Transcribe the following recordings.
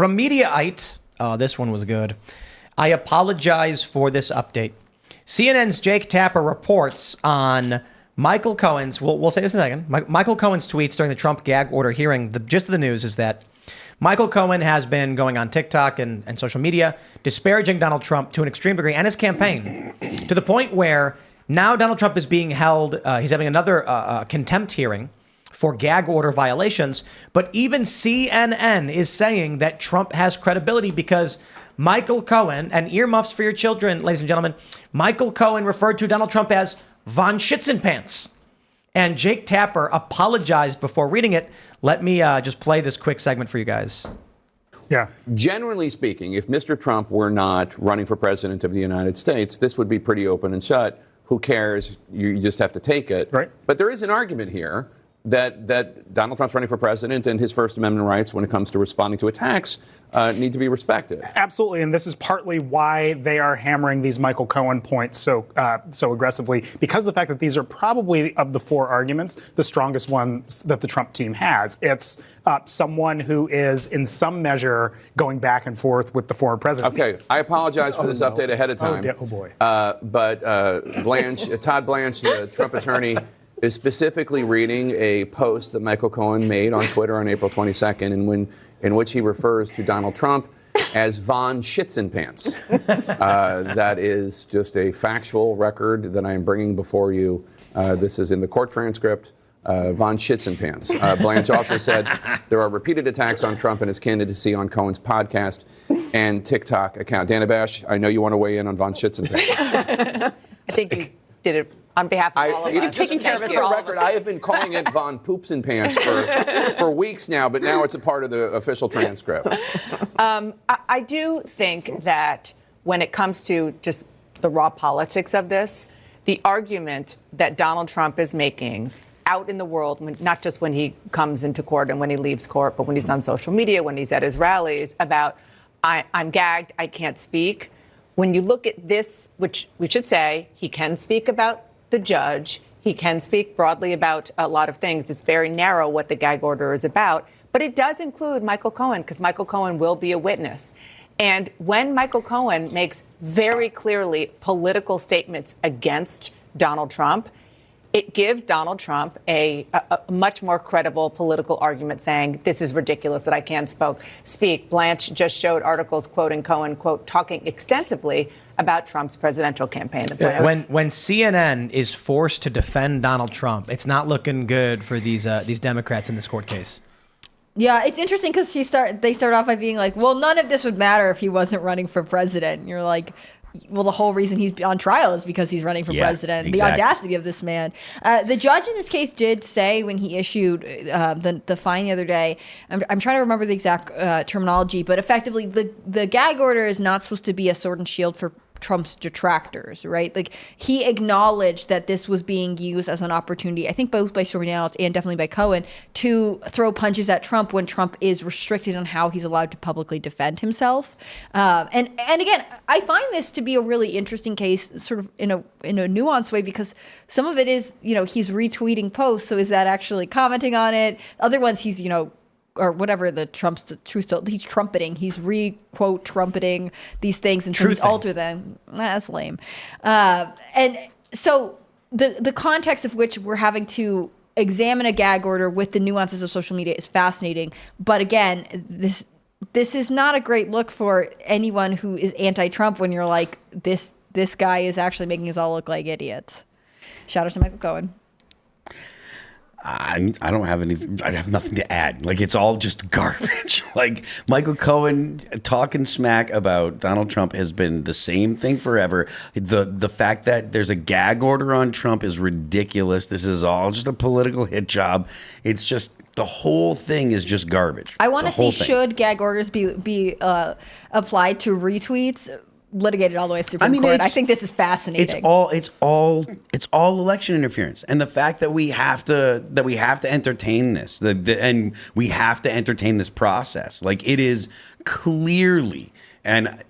From Mediaite, this one was good. I apologize for this update. CNN's Jake Tapper reports on Michael Cohen's, we'll say this in a second, Michael Cohen's tweets during the Trump gag order hearing. The gist of the news is that Michael Cohen has been going on TikTok and social media, disparaging Donald Trump to an extreme degree and his campaign, to the point where now Donald Trump is being held, he's having another contempt hearing for gag order violations. But even CNN is saying that Trump has credibility because Michael Cohen, and earmuffs for your children, ladies and gentlemen, Michael Cohen referred to Donald Trump as Von Schitzenpants. And Jake Tapper apologized before reading it. Let me just play this quick segment for you guys. Yeah. Generally speaking, if Mr. Trump were not running for president of the United States, this would be pretty open and shut. Who cares? You just have to take it. Right. But there is an argument here that Donald Trump's running for president and his First Amendment rights when it comes to responding to attacks need to be respected. Absolutely, and this is partly why they are hammering these Michael Cohen points so aggressively, because of the fact that these are probably, of the four arguments, the strongest ones that the Trump team has. It's someone who is, in some measure, going back and forth with the former president. Okay, I apologize for this update ahead of time. Oh boy. But Todd Blanche, the Trump attorney, is specifically reading a post that Michael Cohen made on Twitter on April 22nd, in which he refers to Donald Trump as Von Schitzenpants. That is just a factual record that I am bringing before you. This is in the court transcript. Von Schitzenpants. Blanche also said there are repeated attacks on Trump and his candidacy on Cohen's podcast and TikTok account. Dana Bash, I know you want to weigh in on Von Schitzenpants. I think you did it on behalf of all of us. You've taken care of it for all of us. I have been calling it Von Poops and Pants for weeks now, but now it's a part of the official transcript. I do think that when it comes to just the raw politics of this, the argument that Donald Trump is making out in the world, not just when he comes into court and when he leaves court, but when he's on social media, when he's at his rallies, about I'm gagged, I can't speak. When you look at this, which we should say, he can speak about the judge. He can speak broadly about a lot of things. It's very narrow what the gag order is about, but it does include Michael Cohen because Michael Cohen will be a witness. And when Michael Cohen makes very clearly political statements against Donald Trump, it gives Donald Trump a much more credible political argument saying, this is ridiculous that I can't speak. Blanche just showed articles quoting Cohen, quote, talking extensively about Trump's presidential campaign. When CNN is forced to defend Donald Trump, it's not looking good for these Democrats in this court case. Yeah, it's interesting because they start off by being like, well, none of this would matter if he wasn't running for president. And you're like, well, the whole reason he's on trial is because he's running for president. Exactly. The audacity of this man. The judge in this case did say when he issued the fine the other day, I'm trying to remember the exact terminology, but effectively the gag order is not supposed to be a sword and shield for Trump's detractors, right? Like, he acknowledged that this was being used as an opportunity, I think both by Stormy Daniels and definitely by Cohen, to throw punches at Trump when Trump is restricted on how he's allowed to publicly defend himself. And again, I find this to be a really interesting case, sort of in a nuanced way, because some of it is, he's retweeting posts. So is that actually commenting on it? Other ones he's, or whatever the truth, he's trumpeting. He's quote trumpeting these things and he's alter them. That's lame. And so the context of which we're having to examine a gag order with the nuances of social media is fascinating. But again, this is not a great look for anyone who is anti-Trump when you're like, this guy is actually making us all look like idiots. Shout out to Michael Cohen. I don't have I have nothing to add. Like, it's all just garbage. Like, Michael Cohen talking smack about Donald Trump has been the same thing forever. The fact that there's a gag order on Trump is ridiculous. This is all just a political hit job. It's just, the whole thing is just garbage. I want to see, should gag orders be applied to retweets? Litigated all the way to Supreme Court. I think this is fascinating. It's all election interference, and the fact that we have to entertain this, and we have to entertain this process. Like, it is clearly, and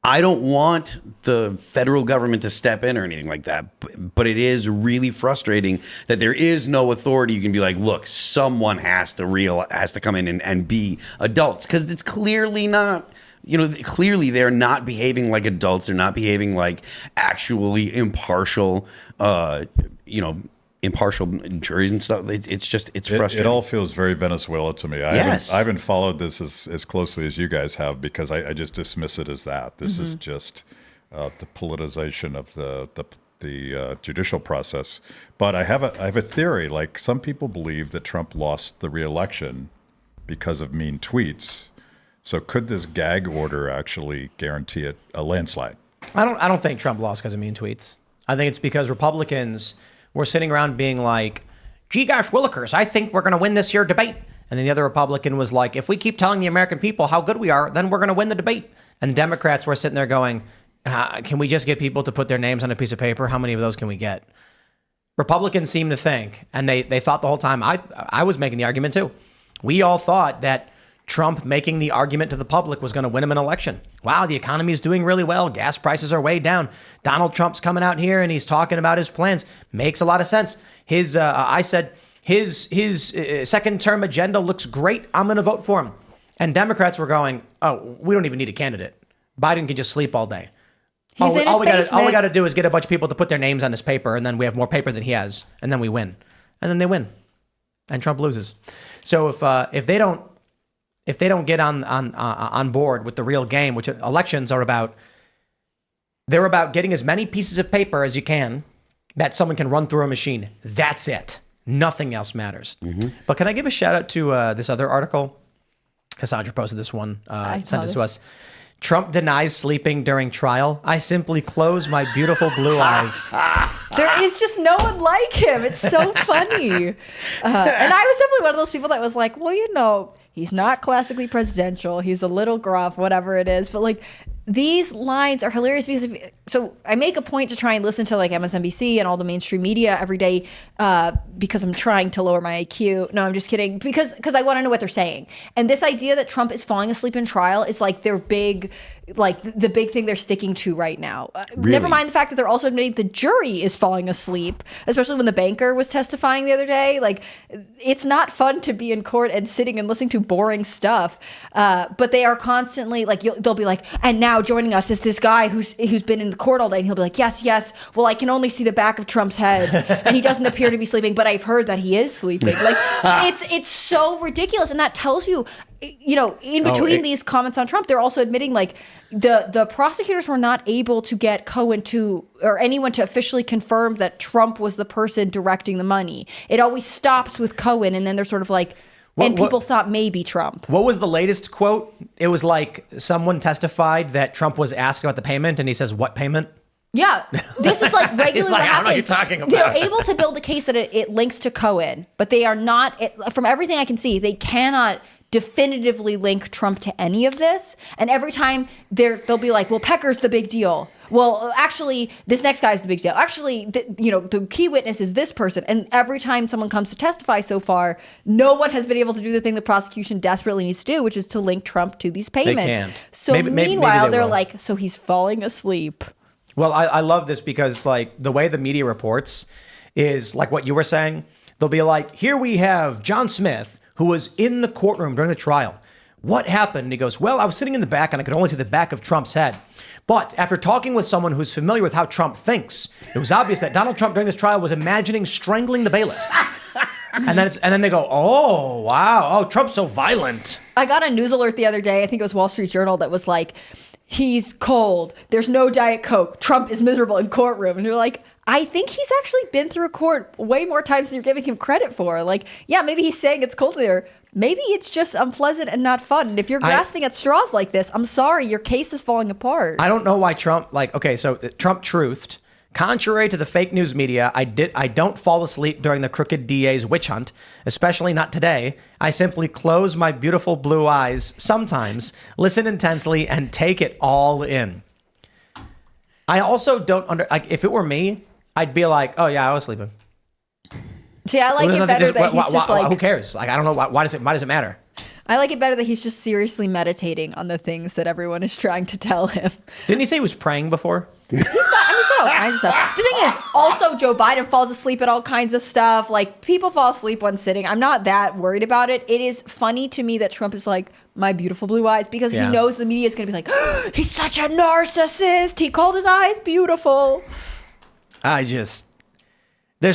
I don't want the federal government to step in or anything like that, but it is really frustrating that there is no authority. You can be like, look, someone has to come in and be adults, because it's clearly not. Clearly they're not behaving like adults. They're not behaving like actually impartial. Impartial juries and stuff. It's frustrating. It all feels very Venezuela to me. I haven't followed this as closely as you guys have, because I just dismiss it as that. This is just the politicization of the judicial process. But I have a theory. Like, some people believe that Trump lost the re-election because of mean tweets. So could this gag order actually guarantee a landslide? I don't think Trump lost because of mean tweets. I think it's because Republicans were sitting around being like, gee gosh, Willikers, I think we're going to win this year debate. And then the other Republican was like, if we keep telling the American people how good we are, then we're going to win the debate. And Democrats were sitting there going, can we just get people to put their names on a piece of paper? How many of those can we get? Republicans seem to think, and they thought the whole time, I was making the argument too. We all thought that Trump making the argument to the public was going to win him an election. Wow, the economy is doing really well. Gas prices are way down. Donald Trump's coming out here and he's talking about his plans. Makes a lot of sense. I said his second term agenda looks great. I'm going to vote for him. And Democrats were going, oh, we don't even need a candidate. Biden can just sleep all day. All we got to do is get a bunch of people to put their names on his paper, and then we have more paper than he has, and then we win. And then they win, and Trump loses. So if they don't get on board with the real game, which elections are about, they're about getting as many pieces of paper as you can that someone can run through a machine. That's it. Nothing else matters. Mm-hmm. But can I give a shout out to this other article? Cassandra posted this one, sent it to us. Trump denies sleeping during trial. I simply close my beautiful blue eyes. There is just no one like him. It's so funny. And I was definitely one of those people that was like, well, he's not classically presidential. He's a little gruff, whatever it is. But like, these lines are hilarious because so I make a point to try and listen to like MSNBC and all the mainstream media every day because I'm trying to lower my IQ. No, I'm just kidding. Because I want to know what they're saying. And this idea that Trump is falling asleep in trial is like their big, like the big thing they're sticking to right now. Really? Never mind the fact that they're also admitting the jury is falling asleep, especially when the banker was testifying the other day. Like, it's not fun to be in court and sitting and listening to boring stuff. But they are constantly like, they'll be like, and now joining us is this guy who's been in the court all day, and he'll be like, yes. Well, I can only see the back of Trump's head, and he doesn't appear to be sleeping, but I've heard that he is sleeping. Like, it's so ridiculous, and that tells you, in between these comments on Trump, they're also admitting like the prosecutors were not able to get Cohen or anyone to officially confirm that Trump was the person directing the money. It always stops with Cohen, and then they're sort of like, people thought maybe Trump. What was the latest quote? It was like someone testified that Trump was asked about the payment, and he says, "What payment?" Yeah, this is like regularly what I don't know what happens. you're talking about. They're able to build a case that it links to Cohen, but they are not. From everything I can see, they cannot definitively link Trump to any of this. And every time they'll be like, well, Pecker's the big deal. Well, actually, this next guy's the big deal. Actually, the key witness is this person. And every time someone comes to testify so far, no one has been able to do the thing the prosecution desperately needs to do, which is to link Trump to these payments. They can't. So meanwhile, they're like, so he's falling asleep. Well, I love this because like the way the media reports is like what you were saying. They'll be like, here we have John Smith, who was in the courtroom during the trial. What happened? And he goes, well, I was sitting in the back and I could only see the back of Trump's head. But after talking with someone who's familiar with how Trump thinks, it was obvious that Donald Trump during this trial was imagining strangling the bailiff. and then they go, oh, wow. Oh, Trump's so violent. I got a news alert the other day. I think it was Wall Street Journal that was like, he's cold. There's no Diet Coke. Trump is miserable in courtroom. And you're like, I think he's actually been through a court way more times than you're giving him credit for. Like, yeah, maybe he's saying it's cold there. Maybe it's just unpleasant and not fun. And if you're grasping at straws like this, I'm sorry, your case is falling apart. I don't know why Trump, so Trump truthed. Contrary to the fake news media, I don't fall asleep during the crooked DA's witch hunt, especially not today. I simply close my beautiful blue eyes sometimes, listen intensely, and take it all in. I also don't if it were me, I'd be like, oh yeah, I was sleeping. See, I like it better that he's just like, who cares? Like, I don't know why does it matter? I like it better that he's just seriously meditating on the things that everyone is trying to tell him. Didn't he say he was praying before? He said all kinds of stuff. The thing is, also Joe Biden falls asleep at all kinds of stuff. Like, people fall asleep when sitting. I'm not that worried about it. It is funny to me that Trump is like, my beautiful blue eyes, because he knows the media is going to be like, oh, he's such a narcissist. He called his eyes beautiful. There's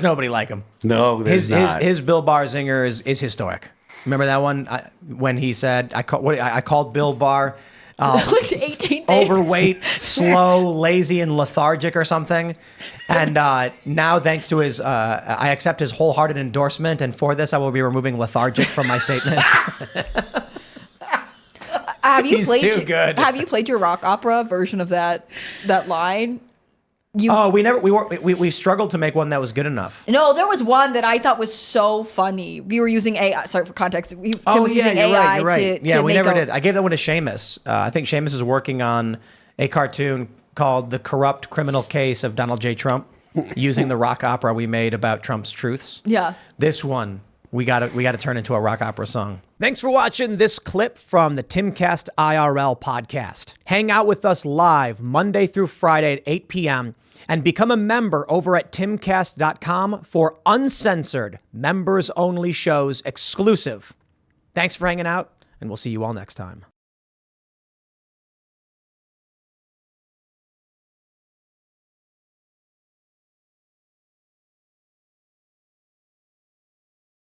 nobody like him. No, there's not. His Bill Barr zinger is historic. Remember that one when he said, I called Bill Barr Like 18 things. overweight, slow, lazy, and lethargic or something. And now, thanks to his, I accept his wholehearted endorsement. And for this, I will be removing lethargic from my statement. He's too good. Have you played your rock opera version of that line? We struggled to make one that was good enough. No, there was one that I thought was so funny. We were using AI. Sorry for context. Tim was using AI you're right. to we make never did. I gave that one to Seamus. I think Seamus is working on a cartoon called "The Corrupt Criminal Case of Donald J. Trump," using the rock opera we made about Trump's truths. Yeah. This one we got to turn into a rock opera song. Thanks for watching this clip from the Timcast IRL podcast. Hang out with us live Monday through Friday at 8 p.m. and become a member over at timcast.com for uncensored, members-only shows exclusive. Thanks for hanging out, and we'll see you all next time.